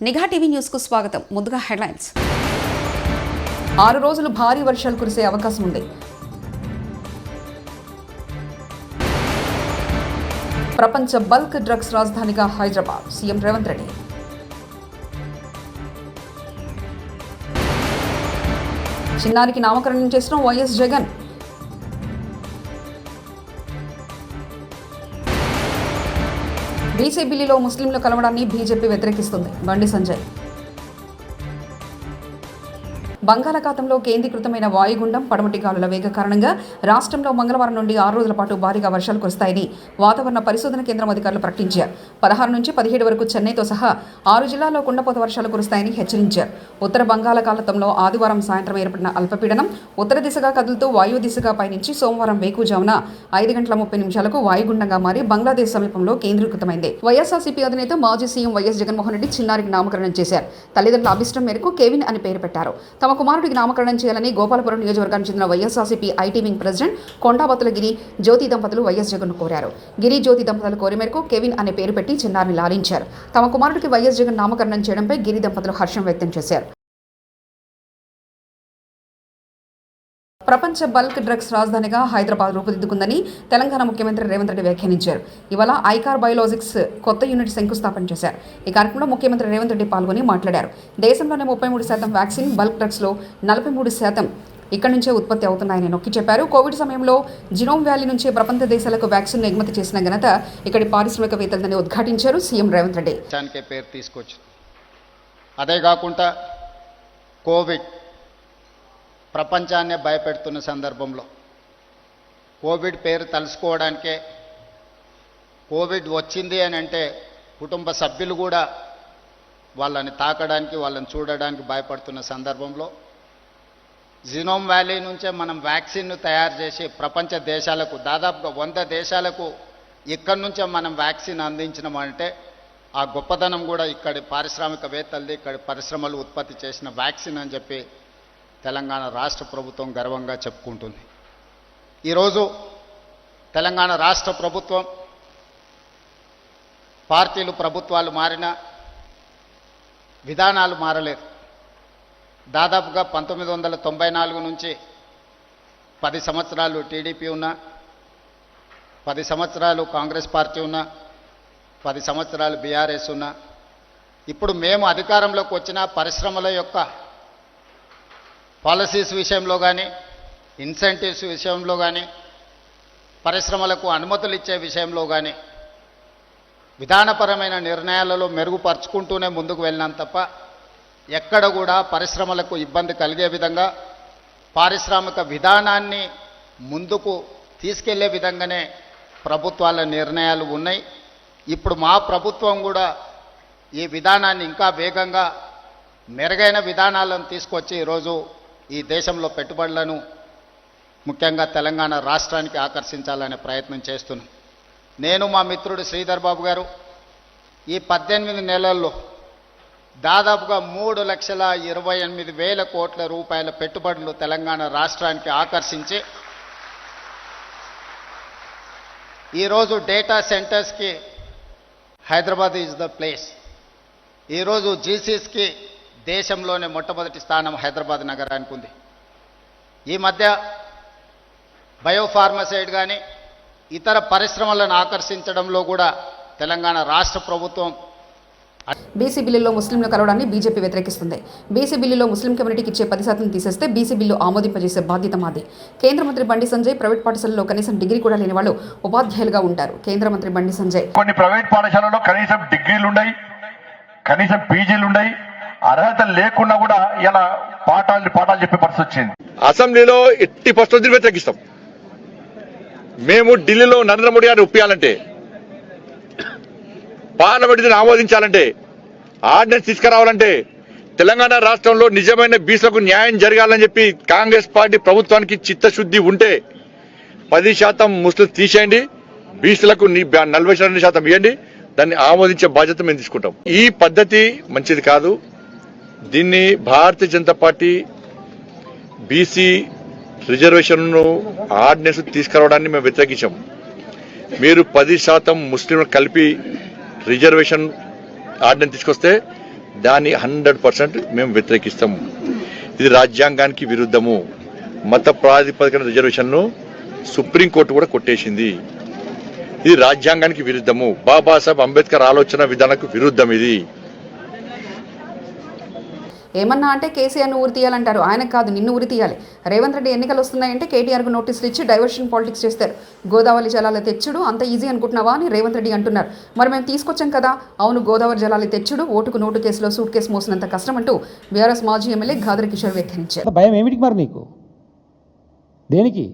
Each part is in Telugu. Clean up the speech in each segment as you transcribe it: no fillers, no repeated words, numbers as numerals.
నిఘా టీవీ న్యూస్ కు స్వాగతం. ముందుగా హెడ్లైన్స్. 6 రోజులు భారీ వర్షాలు కురిసే అవకాశం ఉంది. ప్రపంచ బల్క్ డ్రగ్స్ రాజధానిగా హైదరాబాద్ సీఎం రేవంత్ రెడ్డి. చిన్నారికి నామకరణం చేసిన వైఎస్ జగన్. బీసీ బిల్లులో ముస్లింలు కలవడాన్ని బీజేపీ వ్యతిరేకిస్తుంది. బండి సంజయ్. బంగాళాఖాతంలో కేంద్రీకృతమైన వాయుగుండం పడమటి గాలుల వేగ కారణంగా రాష్ట్రంలో మంగళవారం నుండి 6 రోజుల పాటు భారీగా వర్షాలు కురుస్తాయని వాతావరణ పరిశోధన కేంద్రం అధికారులు ప్రకటించారు. 16 నుంచి 17 వరకు చెన్నైతో సహా 6 జిల్లాల్లో కుండపోత వర్షాలు కురుస్తాయని హెచ్చరించారు. ఉత్తర బంగాళాఖాతంలో ఆదివారం సాయంత్రం ఏర్పడిన అల్పపీడనం ఉత్తర దిశగా కదులుతూ వాయు దిశగా పయనించి సోమవారం వేకువజామున 5:30 వాయుగుండంగా మారి బంగ్లాదేశ్ సమీపంలో కేంద్రీకృతమైంది. వైఎస్ఆర్సీపీ అధినేత మాజీ సీఎం వైఎస్ జగన్మోహన్ రెడ్డి చిన్నారికి నామకరణం చేశారు. తల్లిదండ్రుల అభిష్టం మేరకు కేవిన్ అని పేరు పెట్టారు. తమ కుమారుడికి నామకరణం చేయాలని గోపాలపురం నియోజకవర్గానికి చెందిన వైఎస్ఆర్సీపీ ఐటీ వింగ్ ప్రెసిడెంట్ కొండాబత్తుల గిరి జ్యోతి దంపతులు వైఎస్ జగన్ కోరారు. గిరి జ్యోతి దంపతులు కోరి మేరకు కేవిన్ అనే పేరు పెట్టి చిన్నారిని లాలించారు. తమ కుమారుడికి వైఎస్ జగన్ నామకరణం చేయడంపై గిరి దంపతులు హర్షం వ్యక్తం చేశారు. ప్రపంచ బల్క్ డ్రగ్స్ రాజధానిగా హైదరాబాద్ రూపుదిద్దుకుందని తెలంగాణ ముఖ్యమంత్రి రేవంత్ రెడ్డి వ్యాఖ్యానించారు. ఇవాళ ఐకార్ బయోలాజిక్స్ కొత్త యూనిట్ శంకుస్థాపన చేశారు. ఈ కార్యక్రమంలో ముఖ్యమంత్రి రేవంత్ రెడ్డి పాల్గొని మాట్లాడారు. దేశంలోనే 33% వ్యాక్సిన్, బల్క్ డ్రగ్స్లో 43% ఇక్కడి నుంచే ఉత్పత్తి అవుతున్నాయని నొక్కి చెప్పారు. కోవిడ్ సమయంలో జినోమ్ వ్యాలీ నుంచే ప్రపంచ దేశాలకు వ్యాక్సిన్ ఎగుమతి చేసిన ఘనత ఇక్కడి పారిశ్రామికవేత్తలని ఉద్ఘాటించారు సీఎం రేవంత్ రెడ్డి. పేరు తీసుకొచ్చు అదే కాకుండా కోవిడ్ ప్రపంచాన్నే భయపెడుతున్న సందర్భంలో కోవిడ్ పేరు తలుసుకోవడానికే, కోవిడ్ వచ్చింది అని అంటే కుటుంబ సభ్యులు కూడా వాళ్ళని తాకడానికి, వాళ్ళని చూడడానికి భయపడుతున్న సందర్భంలో జినోమ్ వ్యాలీ నుంచే మనం వ్యాక్సిన్ను తయారు చేసి ప్రపంచ దేశాలకు, దాదాపుగా 100 దేశాలకు ఇక్కడి నుంచే మనం వ్యాక్సిన్ అందించినామంటే ఆ గొప్పతనం కూడా ఇక్కడి పారిశ్రామికవేత్తలది, ఇక్కడి పరిశ్రమలు ఉత్పత్తి చేసిన వ్యాక్సిన్ అని చెప్పి తెలంగాణ రాష్ట్ర ప్రభుత్వం గర్వంగా చెప్పుకుంటుంది. ఈరోజు తెలంగాణ రాష్ట్ర ప్రభుత్వం, పార్టీలు ప్రభుత్వాలు మారినా విధానాలు మారలేదు. దాదాపుగా 1994 నుంచి 10 సంవత్సరాలు టీడీపీ ఉన్నా, 10 సంవత్సరాలు కాంగ్రెస్ పార్టీ ఉన్నా, 10 సంవత్సరాలు బీఆర్ఎస్ ఉన్నా, ఇప్పుడు మేము అధికారంలోకి వచ్చిన పరిశ్రమల యొక్క పాలసీస్ విషయంలో కానీ, ఇన్సెంటివ్స్ విషయంలో కానీ, పరిశ్రమలకు అనుమతులు ఇచ్చే విషయంలో కానీ విధానపరమైన నిర్ణయాలలో మెరుగుపరుచుకుంటూనే ముందుకు వెళ్ళినాం తప్ప ఎక్కడ కూడా పరిశ్రమలకు ఇబ్బంది కలిగే విధంగా, పారిశ్రామిక విధానాన్ని ముందుకు తీసుకెళ్లే విధంగానే ప్రభుత్వాల నిర్ణయాలు ఉన్నాయి. ఇప్పుడు మా ప్రభుత్వం కూడా ఈ విధానాన్ని ఇంకా వేగంగా, మెరుగైన విధానాలను తీసుకొచ్చి ఈరోజు ఈ దేశంలో పెట్టుబడులను ముఖ్యంగా తెలంగాణ రాష్ట్రానికి ఆకర్షించాలనే ప్రయత్నం చేస్తున్నాం. నేను, మా మిత్రుడు శ్రీధర్ బాబు గారు ఈ 18 నెలల్లో దాదాపుగా 3,28,000 కోట్ల రూపాయల పెట్టుబడులు తెలంగాణ రాష్ట్రానికి ఆకర్షించి ఈరోజు డేటా సెంటర్స్కి హైదరాబాద్ ఈజ్ ద ప్లేస్. ఈరోజు జీసీస్కి దేశంలోనే మొట్టమొదటి స్థానం హైదరాబాద్ నగరానికి ఉంది. ఈ మధ్య బయోఫార్మసైడ్ కానీ ఇతర పరిశ్రమలను ఆకర్షించడంలో కూడా తెలంగాణ రాష్ట్ర ప్రభుత్వం. బీసీ బిల్లులో ముస్లింలు కలవడాన్ని బీజేపీ వ్యతిరేకిస్తుంది. బీసీ బిల్లులో ముస్లిం కమ్యూనిటీకి ఇచ్చే 10% తీసేస్తే బీసీ బిల్లు ఆమోదింపజేసే బాధ్యత మాది. కేంద్ర మంత్రి బండి సంజయ్ ప్రైవేట్ పాఠశాలలో కనీసం డిగ్రీ కూడా లేని వాళ్ళు ఉపాధ్యాయులుగా ఉంటారు. కేంద్ర మంత్రి బండి సంజయ్ కొన్ని ప్రైవేట్ పాఠశాలలో కనీసం డిగ్రీలు ఉన్నాయి, కనీసం పీజీలు ఉన్నాయి, అర్హత లేకుండా కూడా ఇలా పాఠాలు చెప్పే పరిస్థితి వచ్చింది. అసెంబ్లీలో ఎట్టి పరిస్థితులు వ్యతిరేకిస్తాం. మేము ఢిల్లీలో నరేంద్ర మోడీ గారిని ఒప్పియాలంటే, పార్లమెంట్ ఆమోదించాలంటే, ఆర్డినెన్స్ తీసుకురావాలంటే, తెలంగాణ రాష్ట్రంలో నిజమైన బీసీలకు న్యాయం జరగాలని చెప్పి కాంగ్రెస్ పార్టీ ప్రభుత్వానికి చిత్తశుద్ధి ఉంటే 10% ముస్లిం తీసేయండి, బీసీలకు 42% ఇవ్వండి, దాన్ని ఆమోదించే బాధ్యత మేము తీసుకుంటాం. ఈ పద్ధతి మంచిది కాదు. దీన్ని భారతీయ జనతా పార్టీ బీసీ రిజర్వేషన్ను ఆర్డినెన్స్ తీసుకురావడాన్ని మేము వ్యతిరేకించాం. మీరు 10% ముస్లింలకు కలిపి రిజర్వేషన్ ఆర్డినెన్స్ తీసుకొస్తే దాన్ని 100% మేము వ్యతిరేకిస్తాము. ఇది రాజ్యాంగానికి విరుద్ధము. మత ప్రాతిపదికన రిజర్వేషన్ను సుప్రీంకోర్టు కూడా కొట్టేసింది. ఇది రాజ్యాంగానికి విరుద్ధము. బాబాసాహెబ్ అంబేద్కర్ ఆలోచన విధానానికి విరుద్ధం. ఇది ఏమన్నా అంటే కేసీఆర్ను ఉరి తీయాలంటారు. ఆయనకు కాదు, నిన్ను ఉరి తీయాలి. రేవంత్ రెడ్డి ఎన్నికలు వస్తున్నాయంటే కేటీఆర్కు నోటీసులు ఇచ్చి డైవర్షన్ పాలిటిక్స్ చేస్తారు. గోదావరి జలాలు తెచ్చుడు అంత ఈజీ అనుకుంటున్నావా అని రేవంత్ రెడ్డి అంటున్నారు. మరి మేము తీసుకొచ్చాం కదా. అవును, గోదావరి జలాలు తెచ్చుడు ఓటుకు నోటు కేసులో సూట్ కేసు మోసినంత కష్టం అంటూ బీఆర్ఎస్ మాజీ ఎమ్మెల్యే ఘాదర్ కిషోర్ వ్యాఖ్యానించారు. భయం ఏమిటికి మరి నీకు? దేనికి?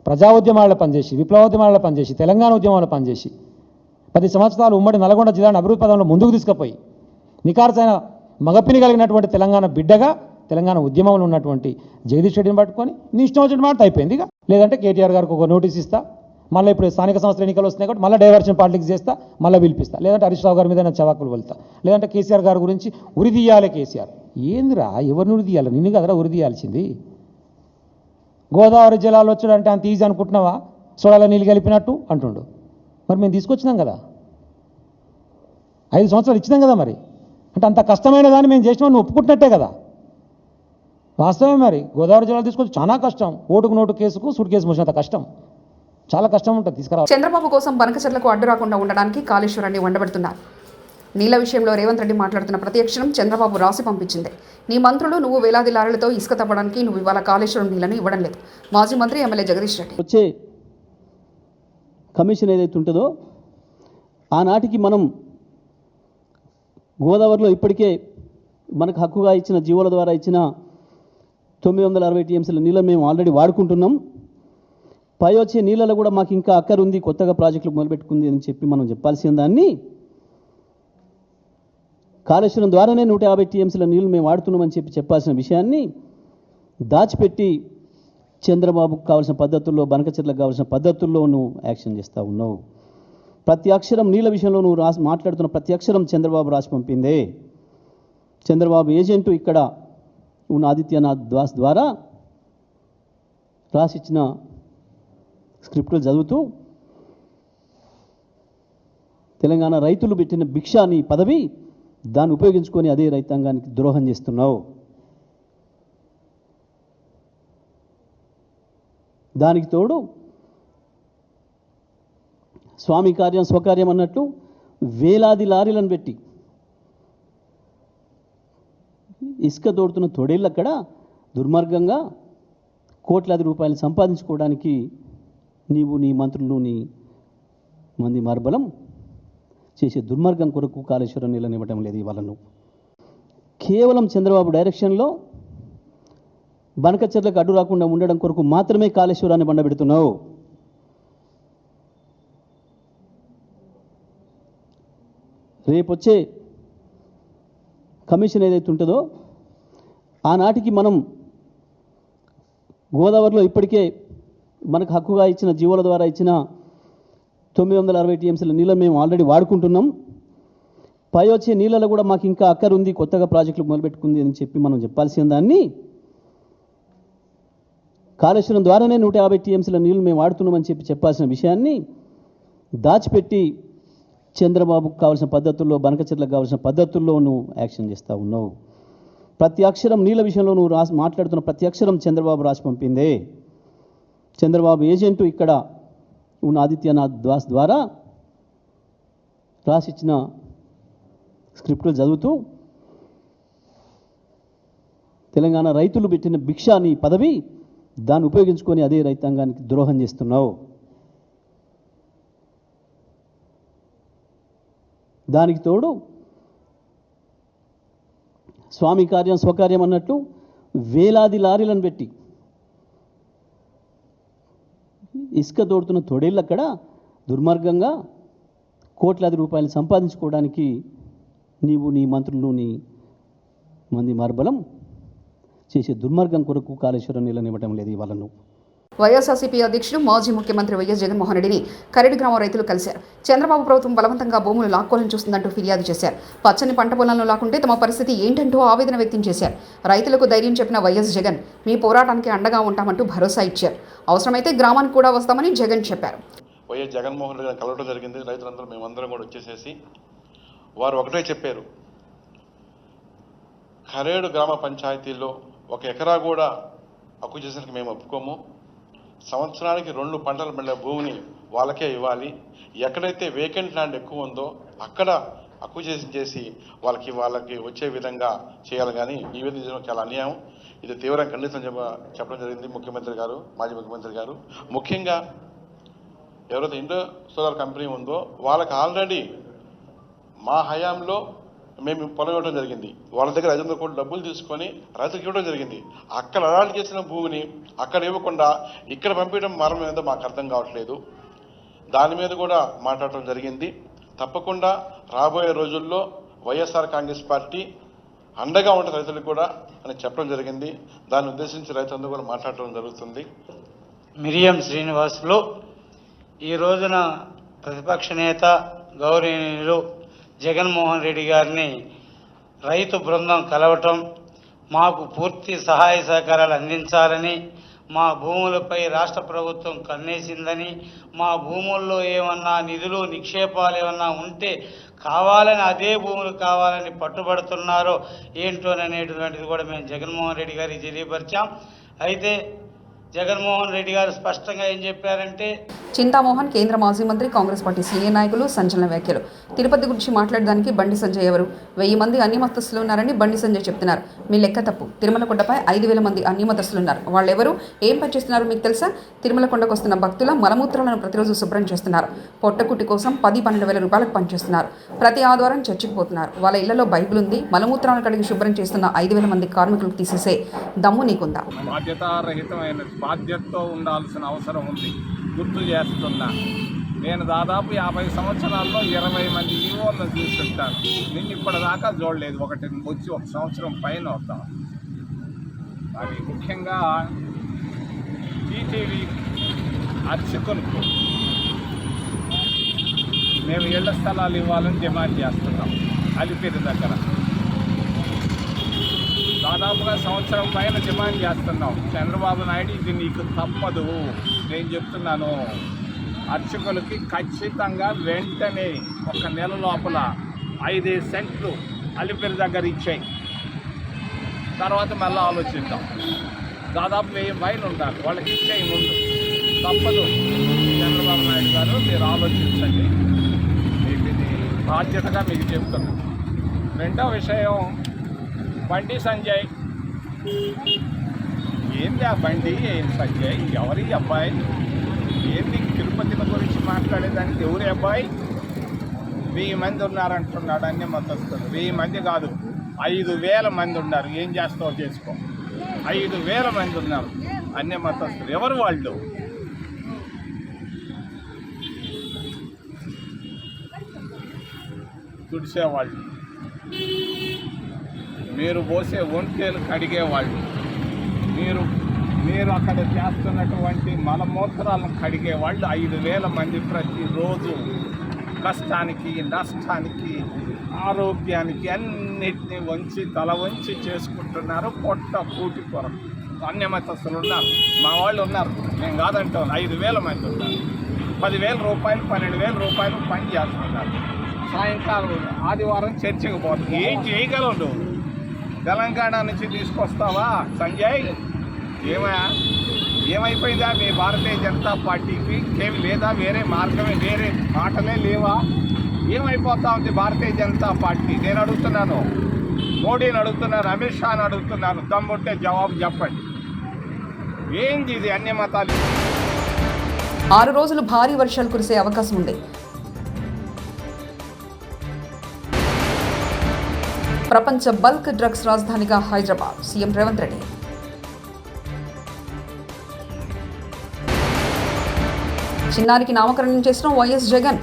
ప్రజా ఉద్యమాల్లో పనిచేసి, విప్లవోద్యమాల్లో పనిచేసి, తెలంగాణ ఉద్యమాల్లో పనిచేసి 10 సంవత్సరాలు ఉమ్మడి నల్గొండ జిల్లాను అభివృద్ధి పదంలో ముందుకు తీసుకుపోయి నికార్సైన మగపిని కలిగినటువంటి తెలంగాణ బిడ్డగా తెలంగాణ ఉద్యమంలో ఉన్నటువంటి జగదీష్ రెడ్డిని పట్టుకొని నీ ఇష్టం వచ్చిన మాట అయిపోయింది. ఇక లేదంటే కేటీఆర్ గారికి ఒక నోటీస్ ఇస్తా, మళ్ళీ ఇప్పుడు స్థానిక సంస్థల ఎన్నికలు వస్తున్నాయి కాబట్టి మళ్ళీ డైవర్షన్ పాలిటిక్స్ చేస్తా, మళ్ళీ పిలిపిస్తా. లేదంటే హరీష్ రావు గారి మీద నా చవాకులు వెళ్తా. లేదంటే కేసీఆర్ గారి గురించి ఉరి తీయాలి. కేసీఆర్ ఏందిరా? ఎవరిని ఉరి తీయాలి? నిన్ను కదరా ఉరి తీయాల్సింది. గోదావరి జలాలు వచ్చాడంటే అంత ఈజీ అనుకుంటున్నావా? సోడాల నీళ్ళు కలిపినట్టు అంటుండు. మరి మేము తీసుకొచ్చినాం కదా, 5 సంవత్సరాలు ఇచ్చినాం కదా. మరి అంటే అంత కష్టమైన దాన్ని మేము చేసినా నువ్వు ఒప్పుకుంటున్నట్టే కదా. వాస్తవమే. మరి గోదావరి జలాలు తీసుకొచ్చి చాలా కష్టం. ఓటుకు నోటు కేసుకు సూట్ కేసు మోసినంత కష్టం, చాలా కష్టం ఉంటుంది తీసుకురావాలి. చంద్రబాబు కోసం బనకచెర్లకు అడ్డు రాకుండా ఉండడానికి కాళేశ్వరాన్ని వండబెడుతున్నారు. నీళ్ల విషయంలో రేవంత్ రెడ్డి మాట్లాడుతున్న ప్రతి అక్షరం చంద్రబాబు రాసి పంపించింది. నీ మంత్రులు నువ్వు వేలాది లారీలతో ఇసుక తవ్వడానికి నువ్వు ఇవాళ కాళేశ్వరం నీళ్లను ఇవ్వడం లేదు. మాజీ మంత్రి ఎమ్మెల్యే జగదీష్ రెడ్డి వచ్చే కమిషన్ ఏదైతే ఉంటుందో ఆనాటికి మనం గోదావరిలో ఇప్పటికే మనకు హక్కుగా ఇచ్చిన జీవోల ద్వారా ఇచ్చిన 960 టీఎంసీల నీళ్ళని మేము ఆల్రెడీ వాడుకుంటున్నాం. పై వచ్చే నీళ్ళలో కూడా మాకు ఇంకా అక్కర ఉంది, కొత్తగా ప్రాజెక్టులు మొదలుపెట్టుకుంది అని చెప్పి మనం చెప్పాల్సిన దాన్ని కాళేశ్వరం ద్వారానే 150 టీఎంసీల నీళ్లు మేము వాడుతున్నామని చెప్పాల్సిన విషయాన్ని దాచిపెట్టి చంద్రబాబుకు కావాల్సిన పద్ధతుల్లో, బనకచెర్లకు కావాల్సిన పద్ధతుల్లో నువ్వు యాక్షన్ చేస్తూ ఉన్నావు. ప్రతి అక్షరం నీళ్ళ విషయంలో నువ్వు మాట్లాడుతున్న ప్రతి అక్షరం చంద్రబాబు రాసి పంపిందే. చంద్రబాబు ఏజెంటు ఇక్కడ ఉన్న ఆదిత్యనాథ్ దాస్ ద్వారా రాసిచ్చిన స్క్రిప్టులు చదువుతూ తెలంగాణ రైతులు పెట్టిన భిక్ష నీ పదవి, దాన్ని ఉపయోగించుకొని అదే రైతాంగానికి ద్రోహం చేస్తున్నావు. దానికి తోడు స్వామి కార్యం స్వకార్యం అన్నట్టు వేలాది లారీలను పెట్టి ఇసుక తోడుతున్న తొడేళ్ళు అక్కడ దుర్మార్గంగా కోట్లాది రూపాయలు సంపాదించుకోవడానికి నీవు, నీ మంత్రులు, నీ మంది మార్బలం చేసే దుర్మార్గం కొరకు కాళేశ్వరం నీళ్ళని ఇవ్వటం లేదు. ఇవాళ నువ్వు కేవలం చంద్రబాబు డైరెక్షన్లో బనకచెర్లకు అడ్డు రాకుండా ఉండడం కొరకు మాత్రమే కాళేశ్వరాన్ని బండబెడుతున్నావు. రేపొచ్చే కమిషన్ ఏదైతే ఉంటుందో ఆనాటికి మనం గోదావరిలో ఇప్పటికే మనకు హక్కుగా ఇచ్చిన జీవోల ద్వారా ఇచ్చిన 960 టీఎంసీల నీళ్ళని మేము ఆల్రెడీ వాడుకుంటున్నాం. పై వచ్చే నీళ్ళలో కూడా మాకు ఇంకా అక్కర ఉంది, కొత్తగా ప్రాజెక్టులు మొదలుపెట్టుకుంది అని చెప్పి మనం చెప్పాల్సిన దాన్ని కాళేశ్వరం ద్వారానే 150 టీఎంసీల నీళ్ళు మేము వాడుతున్నామని చెప్పాల్సిన విషయాన్ని దాచిపెట్టి చంద్రబాబుకు కావాల్సిన పద్ధతుల్లో, బనకచెర్లకు కావాల్సిన పద్ధతుల్లో నువ్వు యాక్షన్ చేస్తూ ఉన్నావు. ప్రతి అక్షరం నీళ్ళ విషయంలో నువ్వు మాట్లాడుతున్న ప్రతి అక్షరం చంద్రబాబు రాసి పంపిందే. చంద్రబాబు ఏజెంటు ఇక్కడ ఉన్న ఆదిత్యనాథ్ దాస్ ద్వారా రాసిచ్చిన స్క్రిప్టులు చదువుతూ తెలంగాణ రైతులు పెట్టిన భిక్ష నీ పదవి, దాన్ని ఉపయోగించుకొని అదే రైతాంగానికి ద్రోహం చేస్తున్నావు. దానికి తోడు స్వామి కార్యం స్వకార్యం అన్నట్టు వేలాది లారీలను పెట్టి ఇసుక తోడుతున్న తొడేళ్ళు అక్కడ దుర్మార్గంగా కోట్లాది రూపాయలు సంపాదించుకోవడానికి నీవు, నీ మంత్రులు, నీ మంది మార్బలం చేసే దుర్మార్గం కొరకు కాళేశ్వరం నీళ్ళని ఇవ్వటం లేదు. ఇవాళ నువ్వు వైఎస్ఆర్సీపీ అధ్యక్షుడు మాజీ ముఖ్యమంత్రి వైఎస్ జగన్మోహన్ రెడ్డిని కరెడి గ్రామ రైతులు కలిశారు. చంద్రబాబు ప్రభుత్వం బలవంతంగా భూములు లాక్కోవాలని చూస్తుందంటూ ఫిర్యాదు చేశారు. పచ్చని పంట పొలాలను లాక్కుంటే తమ పరిస్థితి ఏంటంటూ ఆవేదన వ్యక్తం చేశారు. రైతులకు ధైర్యం చెప్పిన వైఎస్ జగన్ మీ పోరాటానికి అండగా ఉంటామంటూ భరోసా ఇచ్చారు. అవసరమైతే గ్రామానికి కూడా వస్తామని జగన్ చెప్పారు. వైఎస్ జగన్మోహన్ రెడ్డి కలవడం జరిగింది. రైతులందరూ మేమందరం కూడా వచ్చేసేసి వారు ఒకటే చెప్పారు, ఖరేడు గ్రామ పంచాయతీలో 1 ఎకరా కూడా అక్విజిషన్కి మేము ఒప్పుకోము. సంవత్సరానికి 2 పంటలు పండే భూమిని వాళ్ళకే ఇవ్వాలి. ఎక్కడైతే వేకెంట్ ల్యాండ్ ఎక్కువ ఉందో అక్కడ అక్విజిషన్ చేసి వాళ్ళకి వచ్చే విధంగా చేయాలి. కానీ ఈ విధంగా చాలా అన్యాయం. ఇది తీవ్రంగా చెప్పడం జరిగింది ముఖ్యమంత్రి గారు, మాజీ ముఖ్యమంత్రి గారు. ముఖ్యంగా ఎవరైతే ఇండో సోలార్ కంపెనీ ఉందో వాళ్ళకి ఆల్రెడీ మా హయాంలో మేము పొలం ఇవ్వడం జరిగింది. వాళ్ళ దగ్గర 500 కోట్ల డబ్బులు తీసుకొని రైతులకు ఇవ్వడం జరిగింది. అక్కడ అలాంటి చేసిన భూమిని అక్కడ ఇవ్వకుండా ఇక్కడ పంపించడం మరం ఏదో మాకు అర్థం కావట్లేదు. దాని మీద కూడా మాట్లాడటం జరిగింది. తప్పకుండా రాబోయే రోజుల్లో వైఎస్ఆర్ కాంగ్రెస్ పార్టీ అండగా ఉంటుంది రైతులకు కూడా అని చెప్పడం జరిగింది. దాన్ని ఉద్దేశించి రైతులందరూ కూడా మాట్లాడటం జరుగుతుంది. మిరియం శ్రీనివాసులు ఈ రోజున ప్రతిపక్ష నేత గౌరవనీయులు జగన్మోహన్ రెడ్డి గారిని రైతు బృందం కలవటం, మాకు పూర్తి సహాయ సహకారాలు అందించాలని, మా భూములపై రాష్ట్ర ప్రభుత్వం కన్నేసిందని, మా భూముల్లో ఏమన్నా నిధులు నిక్షేపాలు ఏమన్నా ఉంటే కావాలని అదే భూములు కావాలని పట్టుబడుతున్నారో ఏంటోననేటువంటిది కూడా మేము జగన్మోహన్ రెడ్డి గారికి తెలియపరిచాం. అయితే జగన్మోహన్ రెడ్డి గారు స్పష్టంగా ఏం చెప్పారంటే, చింతామోహన్ కేంద్ర మాజీ మంత్రి, కాంగ్రెస్ పార్టీ సీనియర్ నాయకులు సంచలన వ్యాఖ్యలు. తిరుపతి గురించి మాట్లాడడానికి బండి సంజయ్ ఎవరు? 1000 మంది అన్యమతస్తులు ఉన్నారని బండి సంజయ్ చెప్తున్నారు. మీ లెక్క తప్పు. తిరుమలకొండపై 5000 మంది అన్యమతస్తులు ఉన్నారు. వాళ్ళెవరు, ఏం పనిచేస్తున్నారు మీకు తెలుసా? తిరుమలకొండకు వస్తున్న భక్తుల మలమూత్రాలను ప్రతిరోజు శుభ్రం చేస్తున్నారు. పొట్టకుట్టి కోసం 10-12 వేల రూపాయలకు పనిచేస్తున్నారు. ప్రతి ఆదివారం చర్చికి పోతున్నారు. వాళ్ళ ఇళ్లలో బైబిల్ ఉంది. మలమూత్రాలను కడిగి శుభ్రం చేస్తున్న 5000 మంది కార్మికులకు తీసేసే దమ్ము నీకుందా? బాధ్యతతో ఉండాల్సిన అవసరం ఉంది. గుర్తు చేస్తున్నా, నేను దాదాపు 50 సంవత్సరాల్లో 20 మంది ఈవోలను చూస్తుంటాను. నేను ఇప్పటిదాకా చూడలేదు. ఒకటి వచ్చి 1 సంవత్సరం పైన వస్తాం. అది ముఖ్యంగా టీటీవీ అర్చకులకు మేము ఇళ్ల స్థలాలు ఇవ్వాలని డిమాండ్ చేస్తున్నాం. అలిపిరి దగ్గర దాదాపుగా సంవత్సరం పైన డిమాండ్ చేస్తున్నాం. చంద్రబాబు నాయుడు ఇది నీకు తప్పదు, నేను చెప్తున్నాను. అర్చకులకి ఖచ్చితంగా వెంటనే 1 నెల లోపల 5 సెంట్లు అలిపిరి దగ్గర ఇచ్చాయి. తర్వాత మళ్ళీ ఆలోచిద్దాం. దాదాపు 1000 పైన ఉంటారు. వాళ్ళకి ఇచ్చేయి ముందు. తప్పదు చంద్రబాబు నాయుడు గారు, మీరు ఆలోచించండి. మీకు ఇది బాధ్యతగా మీకు చెప్తున్నాను. రెండో విషయం, బండి సంజయ్. ఏంది ఆ బండి సంజయ్? ఎవరి అబ్బాయి? ఏంది తిరుపతిల గురించి మాట్లాడేదానికి? ఎవరి అబ్బాయి? 1000 మంది ఉన్నారంటున్నాడు అన్యమతస్తులు. 1000 మంది కాదు, 5000 మంది ఉన్నారు. ఏం చేస్తావో చేసుకో. 5000 మంది ఉన్నారు అన్యమతస్తులు. ఎవరు వాళ్ళు? తుడిసేవాళ్ళు, మీరు పోసే ఒంటేలు కడిగేవాళ్ళు, మీరు అక్కడ చేస్తున్నటువంటి మలమూత్రాలను కడిగేవాళ్ళు 5000 మంది ప్రతిరోజు కష్టానికి, నష్టానికి, ఆరోగ్యానికి అన్నిటినీ తల వంచి చేసుకుంటున్నారు. పొట్ట కూటి కొరకు అన్యమతస్తులు ఉన్నారు. మా వాళ్ళు ఉన్నారు, మేము కాదంటాం. 5000 మంది ఉన్నారు. 10,000 రూపాయలు, 12,000 రూపాయలు పని చేస్తున్నారు. సాయంకాలం ఆదివారం చర్చికి పోతాం. ఏం చేయగలవు నువ్వు? తెలంగాణ నుంచి తీసుకొస్తావా సంజయ్? ఏమైపోయిందా మీ భారతీయ జనతా పార్టీకి? ఏమి లేదా? వేరే మార్గమే, వేరే మాటలే లేవా? ఏమైపోతా ఉంది భారతీయ జనతా పార్టీ? నేను అడుగుతున్నాను, మోడీని అడుగుతున్నాను, అమిత్ షాని అడుగుతున్నాను. దమ్ముంటే జవాబు చెప్పండి. ఏంది ఇది అన్యమతాలు? 6 రోజులు భారీ వర్షాలు కురిసే అవకాశం ఉంది. ప్రపంచ బల్క్ డ్రగ్స్ రాజధానిగా హైదరాబాద్. సీఎం రేవంత్ రెడ్డి. చిన్నారికి నామకరణం చేసిన వైఎస్ జగన్.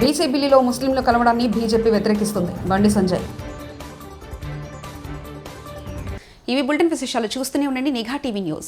బీసీ బిల్లులో ముస్లింలు కలవడాన్ని బీజేపీ వ్యతిరేకిస్తుంది. బండి సంజయ్. ఇవి బులెటిన్ విశేషాలు. చూస్తూనే ఉండండి నిఘా టీవీ న్యూస్.